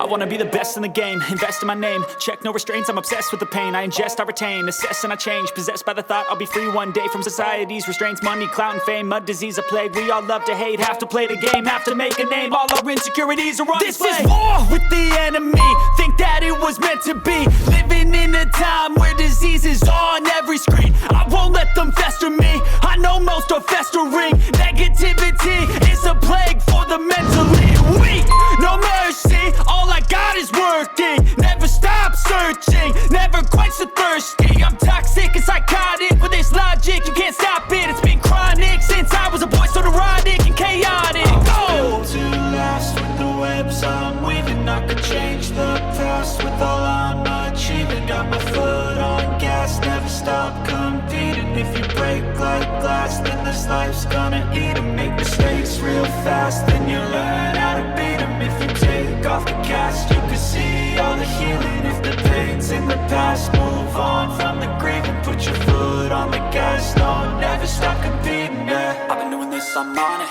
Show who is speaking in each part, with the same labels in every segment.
Speaker 1: I wanna be the best in the game, invest in my name. Check no restraints, I'm obsessed with the pain. I ingest, I retain, assess and I change. Possessed by the thought I'll be free one day from society's restraints. Money, clout and fame, mud, disease, a plague. We all love to hate, have to play the game, have to make a name. All our insecurities are on display. This is war with the enemy, think that it was meant to be. Living in a time where disease is on every screen. I won't let them fester me, I know most are festering. Negativity is a plague for the mentally weak. No mercy, all I got is working. Never stop searching, never quite so thirsty. I'm toxic and psychotic, with this logic, you can't stop it. It's been chronic since I was a boy, so neurotic and chaotic.
Speaker 2: Built to last with the webs I'm weaving. I could change the past with all I'm achieving. Got my foot on gas, never stop competing. If you break like glass, then this life's gonna eat 'em. Make mistakes real fast, then you learn how to beat 'em. If you take off the cast, you can see all the healing. If the pain's in the past, move on from the grave and put your foot on the gas. No, never stop competing, yeah. I've been doing this, I'm on it.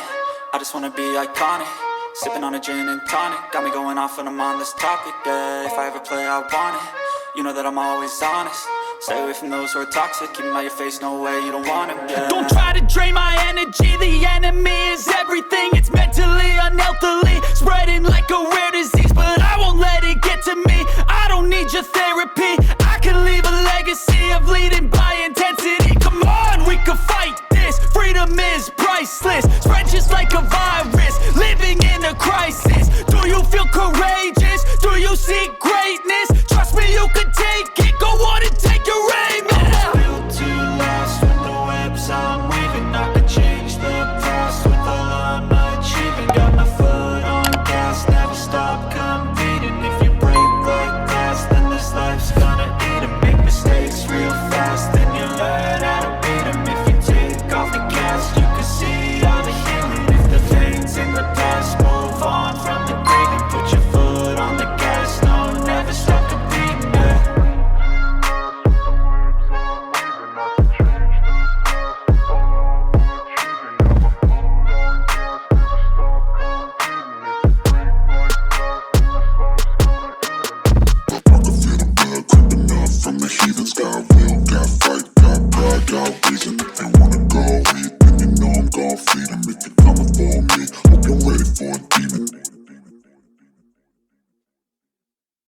Speaker 2: I just wanna be iconic. Sipping on a gin and tonic, got me going off when I'm on this topic, yeah. If I ever play, I want it. You know that I'm always honest. Stay away from those who are toxic. Keep them out your face, no way, you don't want it, yeah. Don't try to drain my energy. The enemy is everything. It's mentally, unhealthily, spreading like a rare disease. But I won't let it get to me. I don't need your therapy.